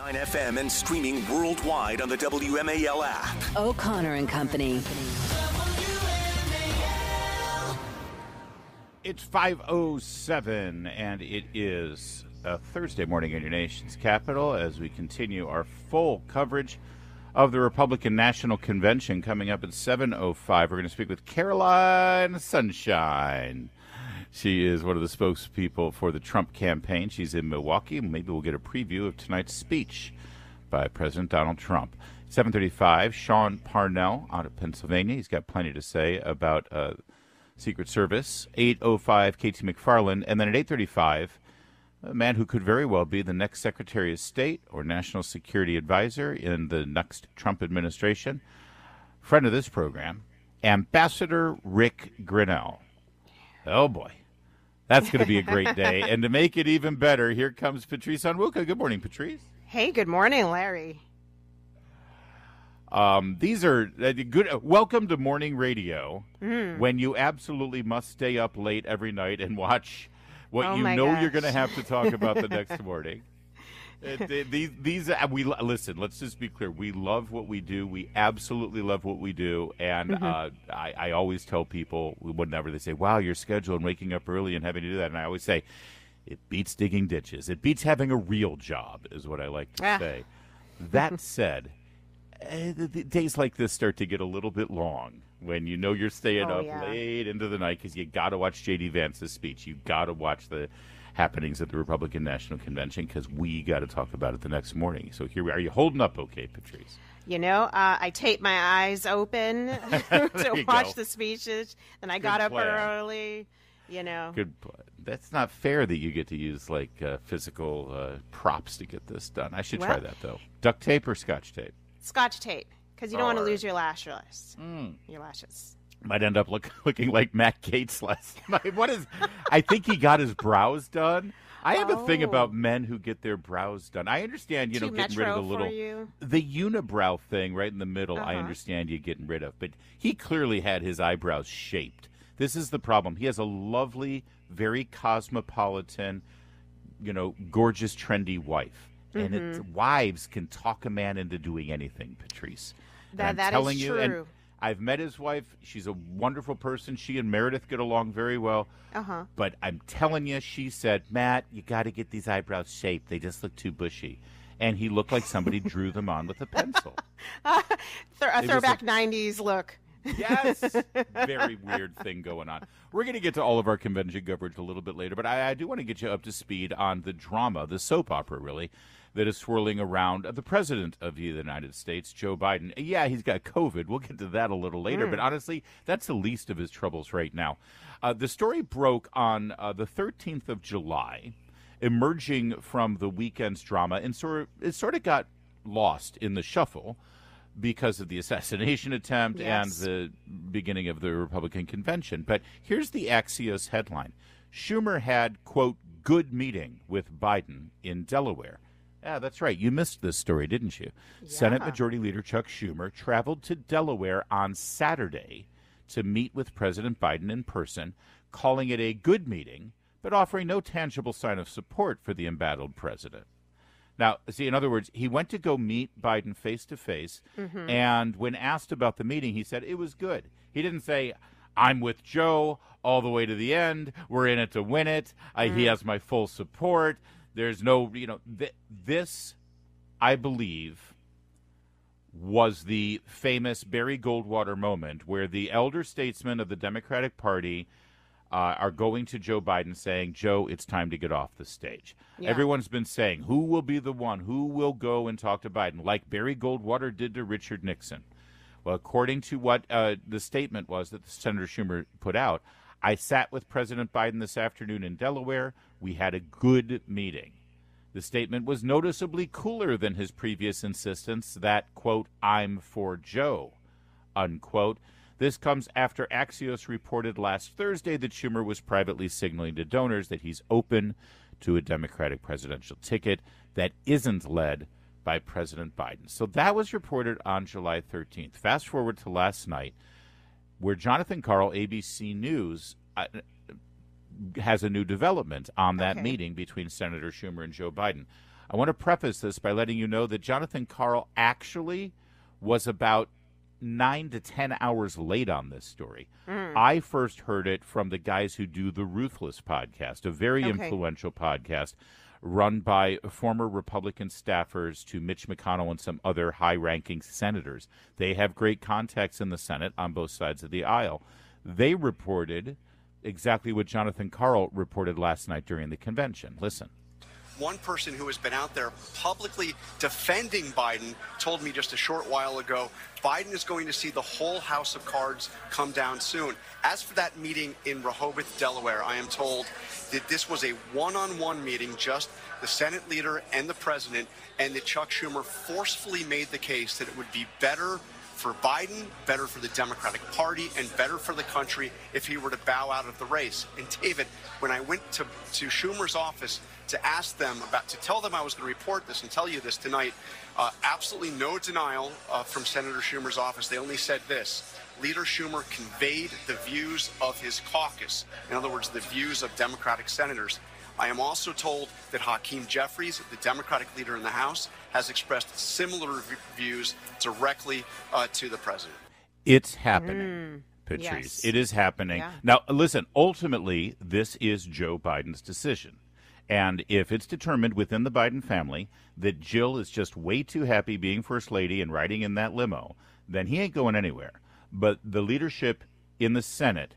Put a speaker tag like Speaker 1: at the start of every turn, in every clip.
Speaker 1: 9 FM and streaming worldwide on the WMAL app.
Speaker 2: O'Connor and Company.
Speaker 3: It's 5:07, and it is a Thursday morning in your nation's capital as we continue our full coverage of the Republican National Convention. Coming up at 7:05, we're going to speak with Caroline Sunshine. She is one of the spokespeople for the Trump campaign. She's in Milwaukee. Maybe we'll get a preview of tonight's speech by President Donald Trump. 7:35, Sean Parnell out of Pennsylvania. He's got plenty to say about Secret Service. 8:05, Katie McFarland. And then at 8:35, a man who could very well be the next Secretary of State or National Security Advisor in the next Trump administration. Friend of this program, Ambassador Rick Grinnell. Oh, boy. That's going to be a great day. And to make it even better, here comes Patrice Onwuka. Good morning, Patrice.
Speaker 4: Hey, good morning, Larry.
Speaker 3: These are good. Welcome to morning radio when you absolutely must stay up late every night and watch what you know you're going to have to talk about the next morning. We listen. Let's just be clear. We love what we do. We absolutely love what we do. And I always tell people whenever they say, "Wow, your schedule and waking up early and having to do that," and I always say, "It beats digging ditches. It beats having a real job," is what I like to say. That said, days like this start to get a little bit long when you know you're staying up late into the night because you got to watch J.D. Vance's speech. You got to watch the happenings at the Republican National Convention because we got to talk about it the next morning. So here we are. Are you holding up okay, Patrice?
Speaker 4: You know, I taped my eyes open to watch the speeches, and I got up early. You know,
Speaker 3: good. That's not fair that you get to use like physical props to get this done. I should try that though. Duct tape or Scotch tape?
Speaker 4: Scotch tape, because you don't want to lose your lashes. Your lashes.
Speaker 3: Might end up looking like Matt Gaetz last night. I think he got his brows done. I have a thing about men who get their brows done. I understand, getting rid of the unibrow thing right in the middle. I understand you getting rid of, but he clearly had his eyebrows shaped. This is the problem. He has a lovely, very cosmopolitan, gorgeous, trendy wife. And wives can talk a man into doing anything, Patrice.
Speaker 4: That is true.
Speaker 3: And I've met his wife. She's a wonderful person. She and Meredith get along very well. But I'm telling you, she said, "Matt, you got to get these eyebrows shaped. They just look too bushy." And he looked like somebody drew them on with a pencil.
Speaker 4: A throwback 90s look.
Speaker 3: Yes. Very weird thing going on. We're going to get to all of our convention coverage a little bit later, but I do want to get you up to speed on the drama, the soap opera, really, that is swirling around the president of the United States, Joe Biden. Yeah, he's got COVID. We'll get to that a little later, but honestly, that's the least of his troubles right now. The story broke on the 13th of July, emerging from the weekend's drama, and it sort of got lost in the shuffle because of the assassination attempt and the beginning of the Republican convention. But here's the Axios headline. Schumer had, quote, good meeting with Biden in Delaware. Yeah, that's right. You missed this story, didn't you? Yeah. Senate Majority Leader Chuck Schumer traveled to Delaware on Saturday to meet with President Biden in person, calling it a good meeting, but offering no tangible sign of support for the embattled president. Now, see, in other words, he went to go meet Biden face-to-face, and when asked about the meeting, he said it was good. He didn't say, "I'm with Joe all the way to the end. We're in it to win it. He has my full support." There's no, this, I believe, was the famous Barry Goldwater moment where the elder statesmen of the Democratic Party are going to Joe Biden saying, "Joe, it's time to get off the stage." Yeah. Everyone's been saying, who will be the one? Who will go and talk to Biden, like Barry Goldwater did to Richard Nixon? Well, according to what the statement was that Senator Schumer put out, I sat with President Biden this afternoon in Delaware. We had a good meeting. The statement was noticeably cooler than his previous insistence that, quote, "I'm for Joe," unquote. This comes after Axios reported last Thursday that Schumer was privately signaling to donors that he's open to a Democratic presidential ticket that isn't led by President Biden. So that was reported on July 13th. Fast forward to last night, where Jonathan Karl, ABC News, has a new development on that meeting between Senator Schumer and Joe Biden. I want to preface this by letting you know that Jonathan Karl actually was about 9 to 10 hours late on this story. I first heard it from the guys who do the Ruthless podcast, a very influential podcast run by former Republican staffers to Mitch McConnell and some other high-ranking senators. They have great contacts in the Senate on both sides of the aisle. They reported exactly what Jonathan Karl reported last night during the convention. Listen.
Speaker 5: One person who has been out there publicly defending Biden told me just a short while ago, Biden is going to see the whole house of cards come down soon. As for that meeting in Rehoboth, Delaware, I am told that this was a one-on-one meeting, just the Senate leader and the president, and that Chuck Schumer forcefully made the case that it would be better for Biden, better for the Democratic Party, and better for the country if he were to bow out of the race. And David, when I went to Schumer's office to ask them to tell them I was going to report this and tell you this tonight, absolutely no denial from Senator Schumer's office. They only said this: Leader Schumer conveyed the views of his caucus. In other words, the views of Democratic senators. I am also told that Hakeem Jeffries, the Democratic leader in the House, has expressed similar views directly to the president.
Speaker 3: It's happening, Patrice.
Speaker 4: Yes.
Speaker 3: It is happening.
Speaker 4: Yeah.
Speaker 3: Now, listen, ultimately, this is Joe Biden's decision. And if it's determined within the Biden family that Jill is just way too happy being First Lady and riding in that limo, then he ain't going anywhere. But the leadership in the Senate,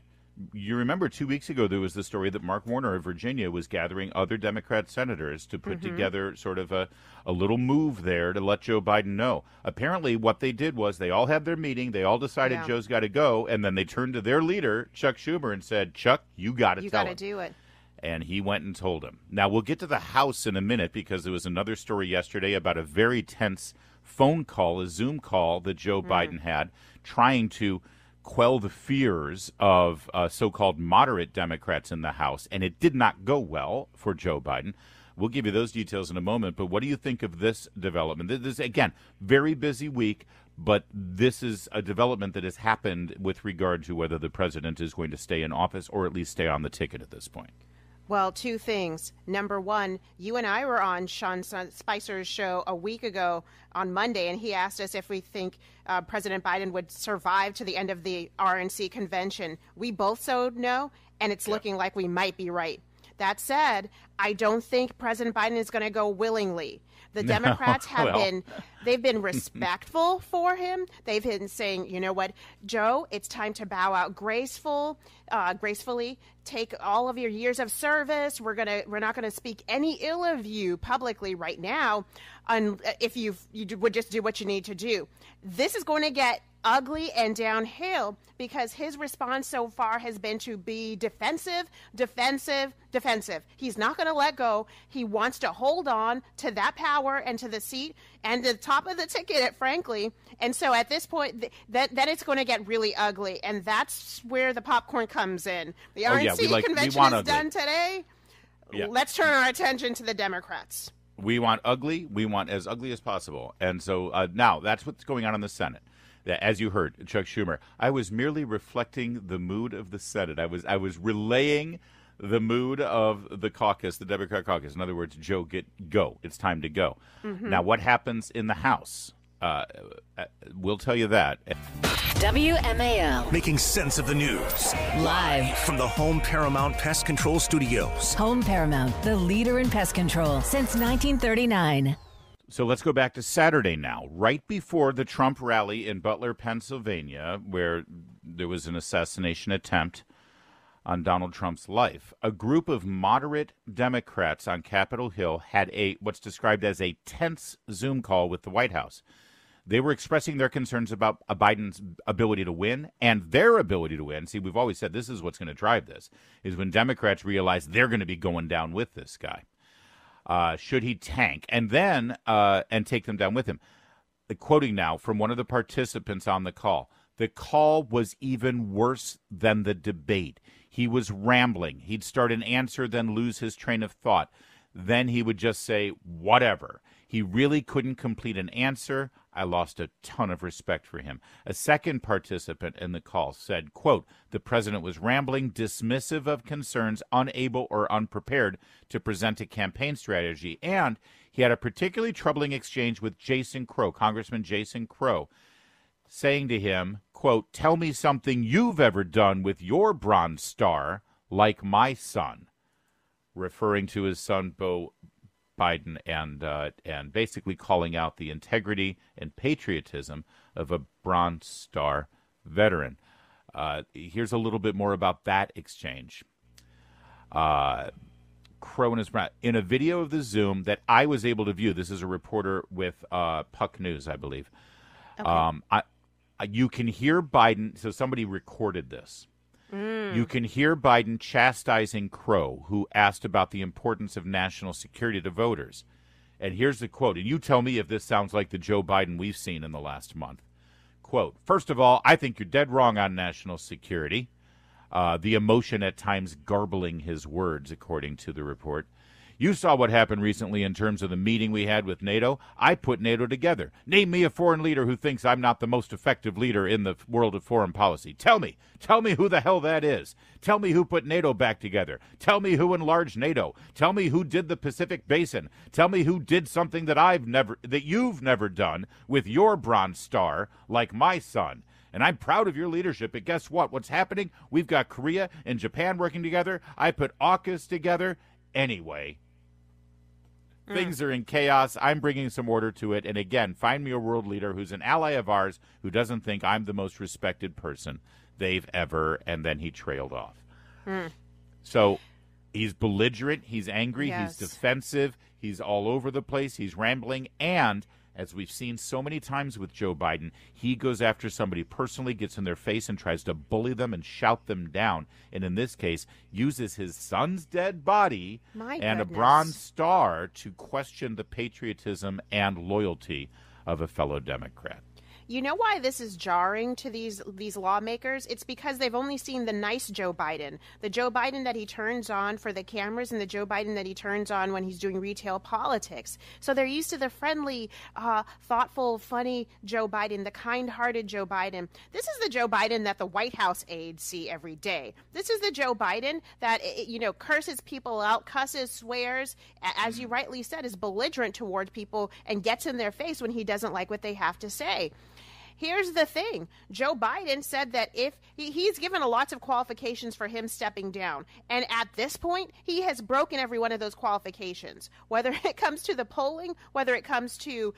Speaker 3: you remember 2 weeks ago there was the story that Mark Warner of Virginia was gathering other Democrat senators to put together sort of a little move there to let Joe Biden know. Apparently what they did was they all had their meeting, they all decided Joe's got to go, and then they turned to their leader, Chuck Schumer, and said, Chuck, you got to tell him.
Speaker 4: You got to do it.
Speaker 3: And he went and told him. Now, we'll get to the House in a minute because there was another story yesterday about a very tense phone call, a Zoom call that Joe Biden had trying to quell the fears of so-called moderate Democrats in the House, and it did not go well for Joe Biden. We'll give you those details in a moment, but what do you think of this development? This, again, very busy week, but this is a development that has happened with regard to whether the president is going to stay in office or at least stay on the ticket at this point.
Speaker 4: Well, two things. Number one, you and I were on Sean Spicer's show a week ago on Monday, and he asked us if we think President Biden would survive to the end of the RNC convention. We both said no, and it's looking like we might be right. That said, I don't think President Biden is going to go willingly. The Democrats have they've been respectful for him. They've been saying, you know what, Joe, it's time to bow out gracefully. Take all of your years of service. We're not gonna speak any ill of you publicly right now, if you would just do what you need to do. This is going to get ugly and downhill because his response so far has been to be defensive. He's not going to let go. He wants to hold on to that power and to the seat and the top of the ticket, frankly. And so at this point, then it's going to get really ugly, and that's where the popcorn comes in. The RNC convention is done today. Yeah. Let's turn our attention to the Democrats.
Speaker 3: We want ugly. We want as ugly as possible. And so now that's what's going on in the Senate. As you heard, Chuck Schumer, I was merely reflecting the mood of the Senate. I was relaying the mood of the caucus, the Democrat caucus. In other words, Joe, go. It's time to go. Now, what happens in the House? We'll tell you that.
Speaker 2: WMAL.
Speaker 1: Making sense of the news.
Speaker 2: Live
Speaker 1: From the Home Paramount Pest Control Studios.
Speaker 2: Home Paramount, the leader in pest control since 1939.
Speaker 3: So let's go back to Saturday now, right before the Trump rally in Butler, Pennsylvania, where there was an assassination attempt on Donald Trump's life. A group of moderate Democrats on Capitol Hill had what's described as a tense Zoom call with the White House. They were expressing their concerns about Biden's ability to win and their ability to win. See, we've always said this is what's going to drive this, is when Democrats realize they're going to be going down with this guy. Should he tank and then and take them down with him? Quoting now from one of the participants on the call was even worse than the debate. He was rambling. He'd start an answer, then lose his train of thought. Then he would just say, whatever. He really couldn't complete an answer. I lost a ton of respect for him. A second participant in the call said, quote, the president was rambling, dismissive of concerns, unable or unprepared to present a campaign strategy. And he had a particularly troubling exchange with Jason Crow, Congressman Jason Crow, saying to him, quote, tell me something you've ever done with your Bronze Star, like my son, referring to his son, Beau Biden, and basically calling out the integrity and patriotism of a Bronze Star veteran. Here's a little bit more about that exchange. Crow and his in a video of the Zoom that I was able to view. This is a reporter with Puck News, I believe. Okay. You can hear Biden. So somebody recorded this. You can hear Biden chastising Crow, who asked about the importance of national security to voters. And here's the quote. And you tell me if this sounds like the Joe Biden we've seen in the last month. Quote, first of all, I think you're dead wrong on national security. The emotion at times garbling his words, according to the report. You saw what happened recently in terms of the meeting we had with NATO. I put NATO together. Name me a foreign leader who thinks I'm not the most effective leader in the world of foreign policy. Tell me who the hell that is. Tell me who put NATO back together. Tell me who enlarged NATO. Tell me who did the Pacific Basin. Tell me who did something that you've never done with your Bronze Star, like my son. And I'm proud of your leadership, but guess what? What's happening? We've got Korea and Japan working together. I put AUKUS together. Anyway, things are in chaos. I'm bringing some order to it. And again, find me a world leader who's an ally of ours who doesn't think I'm the most respected person they've ever. And then he trailed off. So he's belligerent. He's angry.
Speaker 4: Yes.
Speaker 3: He's defensive. He's all over the place. He's rambling. And as we've seen so many times with Joe Biden, he goes after somebody personally, gets in their face, and tries to bully them and shout them down. And in this case, uses his son's dead body and a Bronze Star to question the patriotism and loyalty of a fellow Democrat.
Speaker 4: You know why this is jarring to these lawmakers? It's because they've only seen the nice Joe Biden, the Joe Biden that he turns on for the cameras and the Joe Biden that he turns on when he's doing retail politics. So they're used to the friendly, thoughtful, funny Joe Biden, the kind-hearted Joe Biden. This is the Joe Biden that the White House aides see every day. This is the Joe Biden that, curses people out, cusses, swears, as you rightly said, is belligerent towards people and gets in their face when he doesn't like what they have to say. Here's the thing. Joe Biden said that if he's given lots of qualifications for him stepping down. And at this point, he has broken every one of those qualifications, whether it comes to the polling, whether it comes to,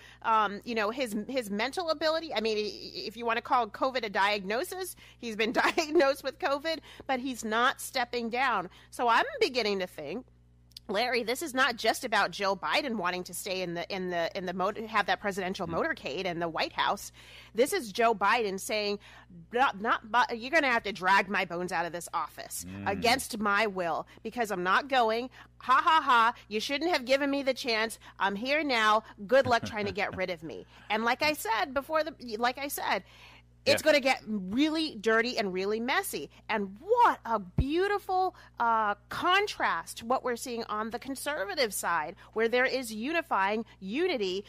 Speaker 4: his mental ability. I mean, if you want to call COVID a diagnosis, he's been diagnosed with COVID, but he's not stepping down. So I'm beginning to think, Larry, this is not just about Joe Biden wanting to stay in the have that presidential motorcade in the White House. This is Joe Biden saying, you're going to have to drag my bones out of this office against my will because I'm not going. Ha ha ha! You shouldn't have given me the chance. I'm here now. Good luck trying to get rid of me. And like I said, it's going to get really dirty and really messy. And what a beautiful contrast to what we're seeing on the conservative side, where there is unity,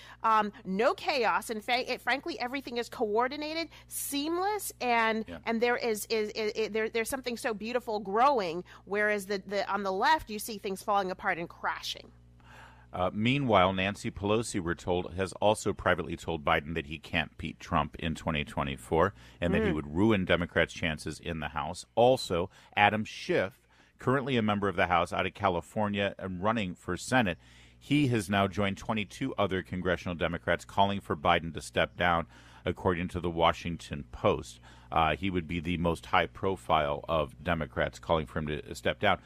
Speaker 4: no chaos. And frankly, everything is coordinated, seamless, and there there's something so beautiful growing. Whereas on the left, you see things falling apart and crashing.
Speaker 3: Meanwhile, Nancy Pelosi, we're told, has also privately told Biden that he can't beat Trump in 2024 and that he would ruin Democrats' chances in the House. Also, Adam Schiff, currently a member of the House out of California and running for Senate, he has now joined 22 other congressional Democrats calling for Biden to step down, according to the Washington Post. He would be the most high-profile of Democrats calling for him to step down.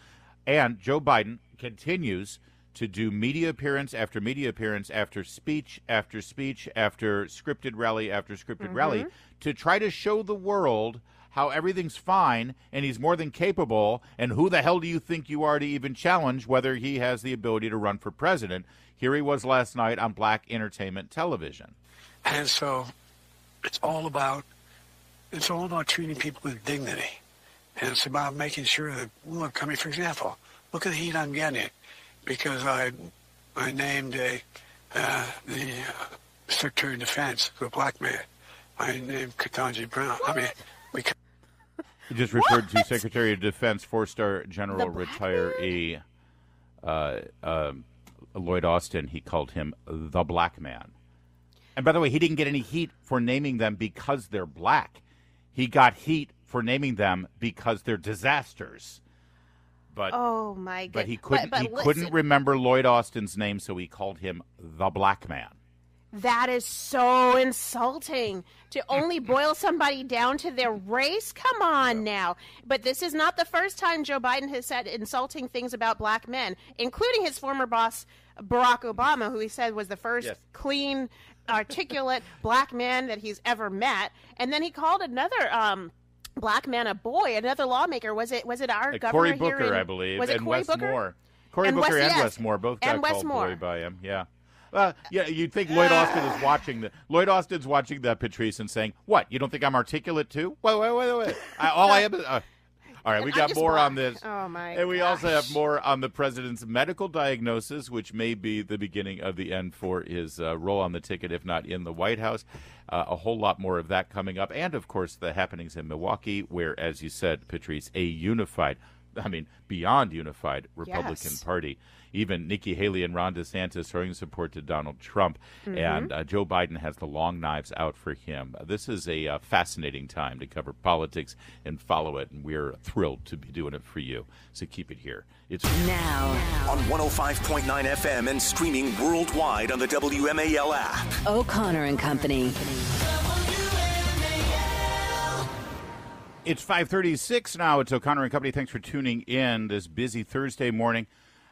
Speaker 3: And Joe Biden continues to do media appearance after media appearance after speech after speech after scripted rally after scripted rally to try to show the world how everything's fine and he's more than capable, and who the hell do you think you are to even challenge whether he has the ability to run for president? Here he was last night on Black Entertainment Television.
Speaker 6: And so it's all about treating people with dignity. And it's about making sure that, look, I mean, for example, look at the heat I'm getting. Because I named a the Secretary of Defense, a black man. I named Ketanji Brown. I mean, we.
Speaker 3: He just referred to Secretary of Defense, four-star general retiree Lloyd Austin. He called him the black man. And by the way, he didn't get any heat for naming them because they're black. He got heat for naming them because they're disasters. But
Speaker 4: oh my God!
Speaker 3: But he couldn't remember Lloyd Austin's name, so he called him the black man.
Speaker 4: That is so insulting to only boil somebody down to their race. Come on now. But this is not the first time Joe Biden has said insulting things about black men, including his former boss, Barack Obama, who he said was the first clean, articulate black man that he's ever met. And then he called another black man a boy, another lawmaker. Was it our governor
Speaker 3: Cory Booker,
Speaker 4: here
Speaker 3: I believe,
Speaker 4: was it
Speaker 3: and
Speaker 4: Cory
Speaker 3: Wes
Speaker 4: Booker?
Speaker 3: Moore. Cory Booker and Wes Moore both got called boy by him. Yeah. Yeah, you'd think Lloyd Austin is watching Lloyd Austin's watching the Patrice and saying, "What? You don't think I'm articulate too? Wait. All I am is." All right, we got more on this.
Speaker 4: Oh my!
Speaker 3: And we also have more on the president's medical diagnosis, which may be the beginning of the end for his role on the ticket, if not in the White House. A whole lot more of that coming up, and of course the happenings in Milwaukee, where, as you said, Patrice, a beyond unified Republican Party. Even Nikki Haley and Ron DeSantis showing support to Donald Trump, and Joe Biden has the long knives out for him. This is a fascinating time to cover politics and follow it, and we're thrilled to be doing it for you. So keep it here. It's
Speaker 2: now
Speaker 1: on 105.9 FM and streaming worldwide on the WMAL app.
Speaker 2: O'Connor and Company.
Speaker 3: It's 5:36 now. It's O'Connor and Company. Thanks for tuning in this busy Thursday morning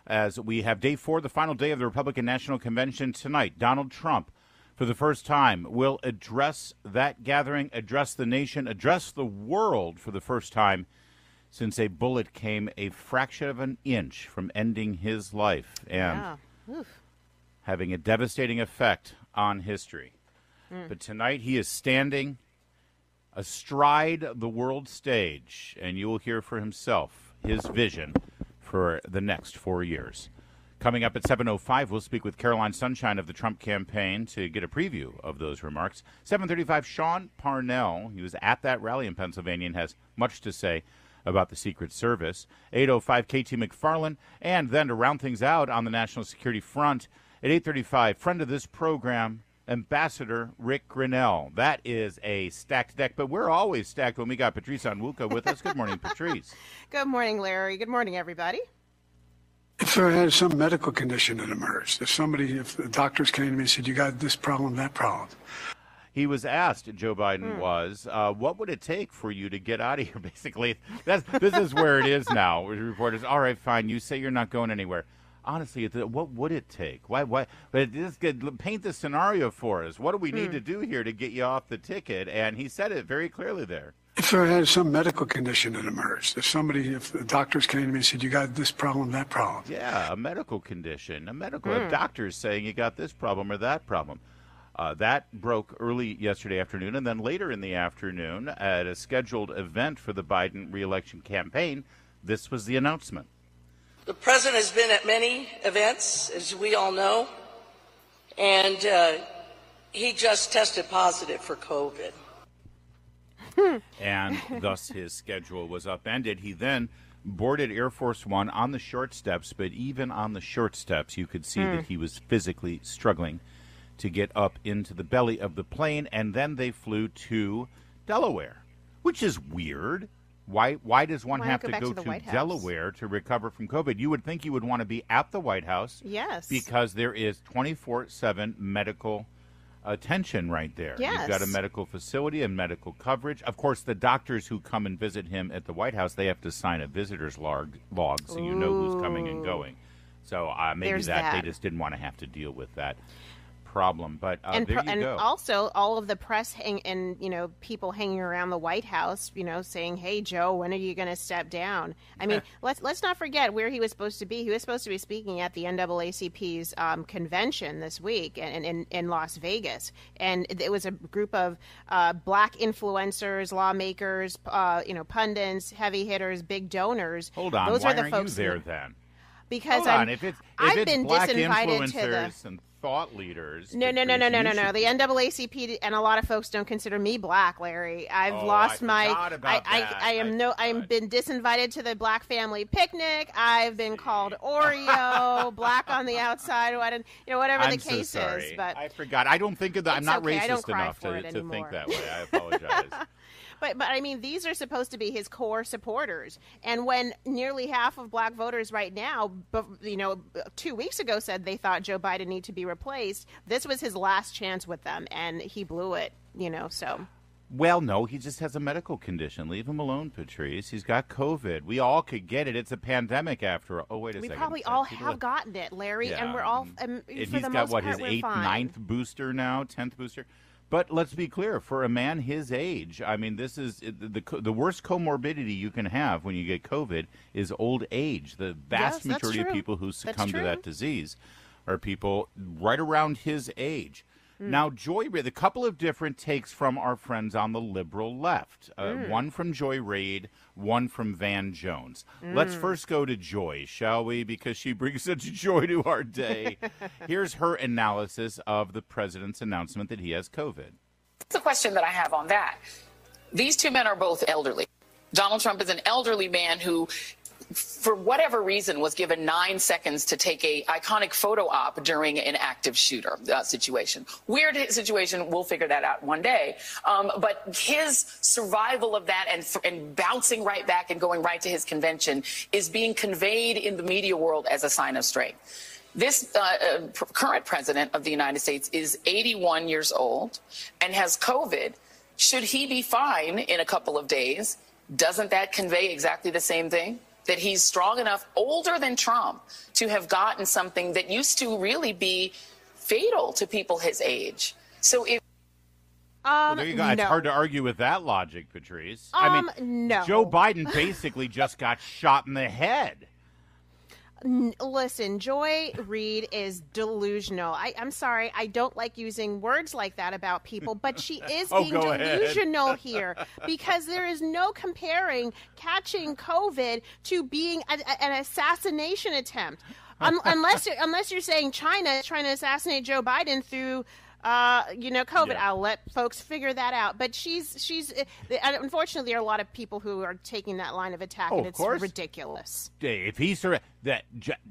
Speaker 3: as we have day 4, the final day of the Republican National Convention tonight. Donald Trump, for the first time, will address that gathering, address the nation, address the world for the first time since a bullet came a fraction of an inch from ending his life and having a devastating effect on history. But tonight he is standing astride the world stage, and you will hear for himself his vision for the next 4 years. Coming up at 7:05, we'll speak with Caroline Sunshine of the Trump campaign to get a preview of those remarks. 7:35, Sean Parnell. He was at that rally in Pennsylvania and has much to say about the Secret Service. 8:05, KT McFarland. And then to round things out on the national security front, at 8:35, friend of this program, Ambassador Rick Grinnell. That is a stacked deck, but we're always stacked when we got Patrice Onwuka with us. Good morning, Patrice.
Speaker 4: Good morning, Larry. Good morning, everybody.
Speaker 6: If there had some medical condition that emerged, if the doctors came to me and said, you got this problem, that problem.
Speaker 3: He was asked, Joe Biden was, what would it take for you to get out of here, basically? This is where it is now. Reporters, all right, fine, you say you're not going anywhere. Honestly, what would it take? Why? But paint the scenario for us. What do we need to do here to get you off the ticket? And he said it very clearly there.
Speaker 6: If there had some medical condition that emerged, if the doctors came to me and said, you got this problem, that problem.
Speaker 3: Yeah, a medical condition, a doctor's saying you got this problem or that problem. That broke early yesterday afternoon, and then later in the afternoon at a scheduled event for the Biden re-election campaign, this was the announcement.
Speaker 7: The president has been at many events, as we all know, and he just tested positive for COVID.
Speaker 3: And thus his schedule was upended. He then boarded Air Force One on the short steps, but even on the short steps, you could see that he was physically struggling to get up into the belly of the plane, and then they flew to Delaware, which is weird. Why does one have to go to Delaware to recover from COVID? You would think you would want to be at the White House.
Speaker 4: Yes.
Speaker 3: Because there is 24/7 medical attention right there.
Speaker 4: Yes.
Speaker 3: You've got a medical facility and medical coverage. Of course, the doctors who come and visit him at the White House, they have to sign a visitor's log so you know who's coming and going. So maybe they just didn't want to have to deal with that problem, but there you go.
Speaker 4: And also all of the press people hanging around the White House, saying, "Hey, Joe, when are you going to step down?" I mean, let's not forget where he was supposed to be. He was supposed to be speaking at the NAACP's convention this week in Las Vegas, and it was a group of black influencers, lawmakers, pundits, heavy hitters, big donors.
Speaker 3: Hold on,
Speaker 4: those
Speaker 3: why
Speaker 4: are the
Speaker 3: aren't
Speaker 4: folks
Speaker 3: you there then?
Speaker 4: Because
Speaker 3: I've been
Speaker 4: black
Speaker 3: influencers and thought leaders.
Speaker 4: No.
Speaker 3: Patrice,
Speaker 4: The NAACP and a lot of folks don't consider me black, Larry. I've lost I've been disinvited to the Black Family Picnic. I've been called Oreo, black on the outside, whatever the case is. But
Speaker 3: I forgot. I don't think of that. I'm not
Speaker 4: okay.
Speaker 3: racist enough to think that way. I apologize.
Speaker 4: But I mean, these are supposed to be his core supporters. And when nearly half of black voters right now, 2 weeks ago said they thought Joe Biden needed to be replaced, this was his last chance with them, and he blew it, so.
Speaker 3: Well, no, he just has a medical condition. Leave him alone, Patrice. He's got COVID. We all could get it. It's a pandemic after all. Oh, wait a second.
Speaker 4: We probably all have gotten it, Larry, and we're all,
Speaker 3: and
Speaker 4: for
Speaker 3: he's
Speaker 4: the
Speaker 3: got,
Speaker 4: most part,
Speaker 3: his
Speaker 4: we're
Speaker 3: 8th,
Speaker 4: fine.
Speaker 3: 9th booster now, 10th booster? But let's be clear, for a man his age, I mean, this is the worst comorbidity you can have when you get COVID is old age. The vast majority of people who succumb to that disease are people right around his age. Now, Joy Reid, a couple of different takes from our friends on the liberal left. One from Joy Reid, one from Van Jones. Let's first go to Joy, shall we? Because she brings such joy to our day. Here's her analysis of the president's announcement that he has COVID.
Speaker 8: That's the question that I have on that. These two men are both elderly. Donald Trump is an elderly man who, for whatever reason, was given 9 seconds to take a iconic photo op during an active shooter situation. Weird situation. We'll figure that out one day. But his survival of that and bouncing right back and going right to his convention is being conveyed in the media world as a sign of strength. This current president of the United States is 81 years old and has COVID. Should he be fine in a couple of days? Doesn't that convey exactly the same thing? That he's strong enough, older than Trump, to have gotten something that used to really be fatal to people his age. So if
Speaker 3: well, there you go. It's hard to argue with that logic, Patrice.
Speaker 4: No.
Speaker 3: Joe Biden basically just got shot in the head.
Speaker 4: Listen, Joy Reid is delusional. I'm sorry, I don't like using words like that about people, but she is being delusional here because there is no comparing catching COVID to being an assassination attempt. Unless you're saying China is trying to assassinate Joe Biden through COVID. Yeah. I'll let folks figure that out. But she's unfortunately, there are a lot of people who are taking that line of attack, and it's ridiculous.
Speaker 3: If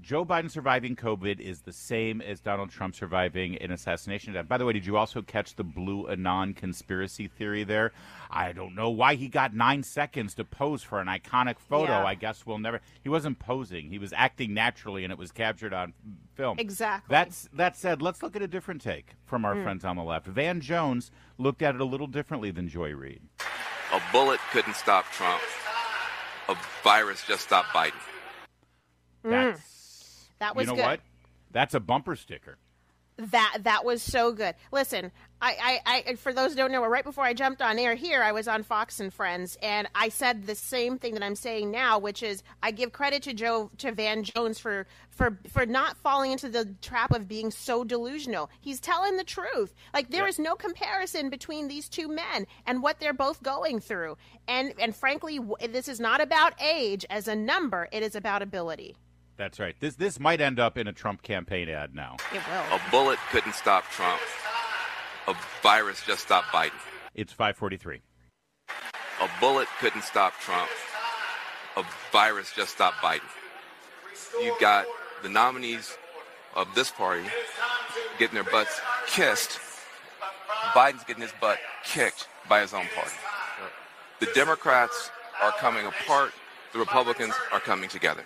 Speaker 3: Joe Biden surviving COVID is the same as Donald Trump surviving an assassination attempt. By the way, did you also catch the Blue Anon conspiracy theory there? I don't know why he got 9 seconds to pose for an iconic photo. Yeah. I guess we'll never. He wasn't posing. He was acting naturally, and it was captured on film.
Speaker 4: Exactly.
Speaker 3: That said, let's look at a different take from our friends on the left. Van Jones looked at it a little differently than Joy Reid.
Speaker 9: A bullet couldn't stop Trump. A virus just stopped Biden.
Speaker 4: That was
Speaker 3: good. You know
Speaker 4: good.
Speaker 3: what? That's a bumper sticker.
Speaker 4: That was so good. Listen, I for those who don't know, right before I jumped on air here, I was on Fox and Friends, and I said the same thing that I'm saying now, which is I give credit to Van Jones for not falling into the trap of being so delusional. He's telling the truth. Like there is no comparison between these two men and what they're both going through. And frankly, this is not about age as a number. It is about ability.
Speaker 3: That's right. This might end up in a Trump campaign ad now.
Speaker 4: It will.
Speaker 9: A bullet couldn't stop Trump. A virus just stopped Biden.
Speaker 3: It's 5:43.
Speaker 9: A bullet couldn't stop Trump. A virus just stopped Biden. You've got the nominees of this party getting their butts kissed. Biden's getting his butt kicked by his own party. The Democrats are coming apart. The Republicans are coming together.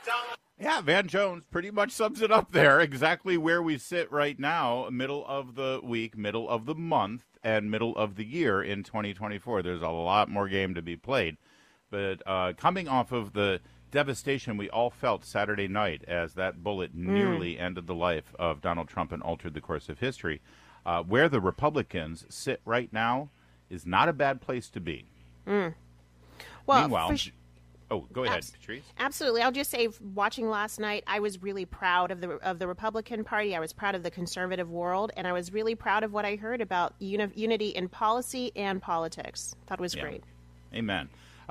Speaker 3: Yeah, Van Jones pretty much sums it up there, exactly where we sit right now, middle of the week, middle of the month, and middle of the year in 2024. There's a lot more game to be played. But coming off of the devastation we all felt Saturday night as that bullet nearly ended the life of Donald Trump and altered the course of history, where the Republicans sit right now is not a bad place to be.
Speaker 4: Well,
Speaker 3: meanwhile... Oh, go ahead, Patrice.
Speaker 4: Absolutely. I'll just say, watching last night, I was really proud of the Republican Party. I was proud of the conservative world, and I was really proud of what I heard about unity in policy and politics. Thought it was great.
Speaker 3: Amen.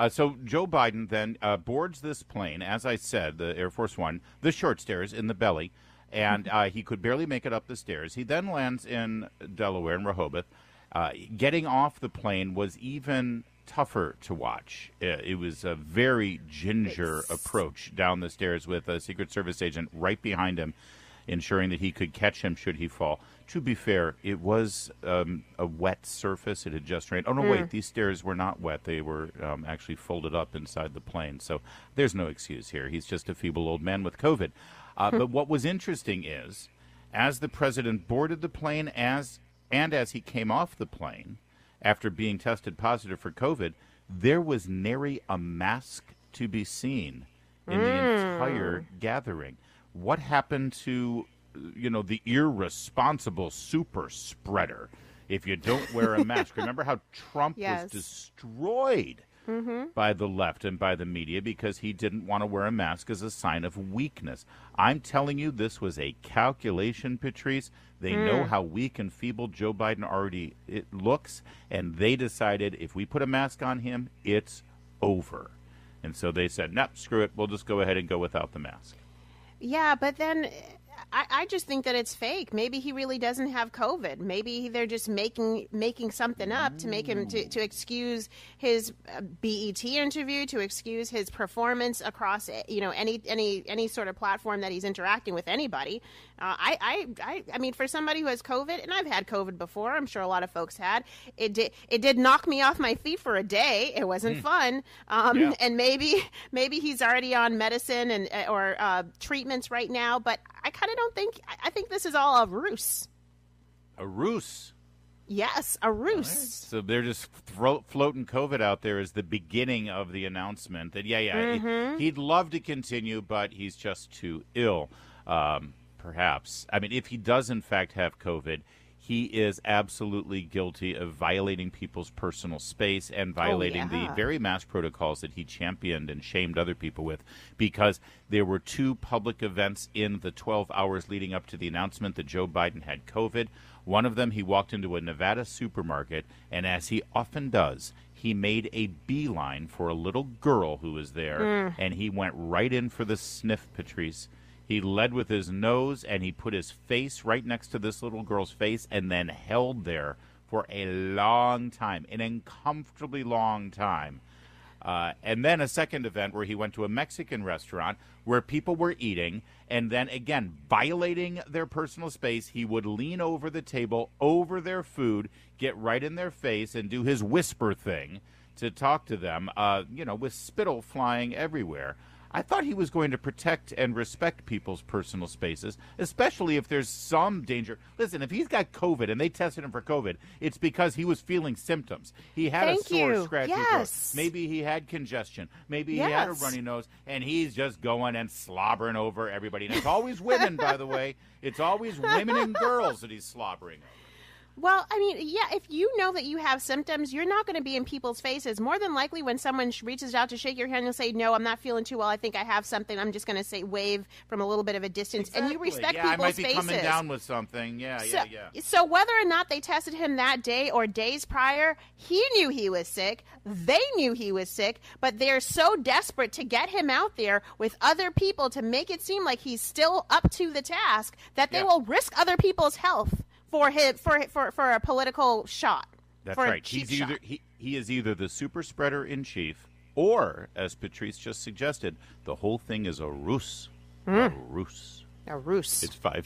Speaker 3: So Joe Biden then boards this plane, as I said, the Air Force One, the short stairs in the belly, and he could barely make it up the stairs. He then lands in Delaware, in Rehoboth. Getting off the plane was even tougher to watch. It was a very ginger approach down the stairs with a Secret Service agent right behind him, ensuring that he could catch him should he fall. To be fair, it was a wet surface. It had just rained. Oh, no, wait, these stairs were not wet. They were actually folded up inside the plane. So there's no excuse here. He's just a feeble old man with COVID. But what was interesting is, as the president boarded the plane as he came off the plane, after being tested positive for COVID, there was nary a mask to be seen in the entire gathering. What happened to, the irresponsible super spreader if you don't wear a mask? Remember how Trump was destroyed by the left and by the media because he didn't want to wear a mask as a sign of weakness. I'm telling you, this was a calculation, Patrice. They know how weak and feeble Joe Biden already looks, and they decided if we put a mask on him, it's over. And so they said, nope, screw it. We'll just go ahead and go without the mask.
Speaker 4: Yeah, but then I just think that it's fake. Maybe he really doesn't have COVID. Maybe they're just making something up to make him to excuse his BET interview, to excuse his performance across any sort of platform that he's interacting with anybody. I mean, for somebody who has COVID, and I've had COVID before, I'm sure a lot of folks had. It did knock me off my feet for a day. It wasn't fun. And maybe he's already on medicine or treatments right now. But I kind of don't think. I think this is all a ruse.
Speaker 3: A ruse.
Speaker 4: Yes, a ruse. Right.
Speaker 3: So they're just floating COVID out there as the beginning of the announcement that, he'd love to continue, but he's just too ill, perhaps. I mean, if he does, in fact, have COVID, he is absolutely guilty of violating people's personal space and violating the very mask protocols that he championed and shamed other people with, because there were 2 public events in the 12 hours leading up to the announcement that Joe Biden had COVID. One of them, he walked into a Nevada supermarket, and as he often does, he made a beeline for a little girl who was there, and he went right in for the sniff, Patrice. He led with his nose, and he put his face right next to this little girl's face and then held there for a long time, an uncomfortably long time. And then a second event where he went to a Mexican restaurant where people were eating, and then, again, violating their personal space, he would lean over the table, over their food, get right in their face, and do his whisper thing to talk to them, with spittle flying everywhere. I thought he was going to protect and respect people's personal spaces, especially if there's some danger. Listen, if he's got COVID and they tested him for COVID, it's because he was feeling symptoms. He had a sore, scratchy throat. Maybe he had congestion. Maybe he had a runny nose, and he's just going and slobbering over everybody. And it's always women, by the way. It's always women and girls that he's slobbering over.
Speaker 4: Well, I mean, if you know that you have symptoms, you're not going to be in people's faces. More than likely, when someone reaches out to shake your hand, you'll say, no, I'm not feeling too well. I think I have something. I'm just going to say wave from a little bit of a distance.
Speaker 3: Exactly.
Speaker 4: And you respect
Speaker 3: people's
Speaker 4: faces.
Speaker 3: I might be coming down with something.
Speaker 4: So whether or not they tested him that day or days prior, he knew he was sick. They knew he was sick. But they're so desperate to get him out there with other people to make it seem like he's still up to the task that they will risk other people's health for a political shot.
Speaker 3: That's right. He is either the super spreader in chief, or, as Patrice just suggested, the whole thing is a ruse. A ruse.
Speaker 4: A ruse.
Speaker 3: It's 5.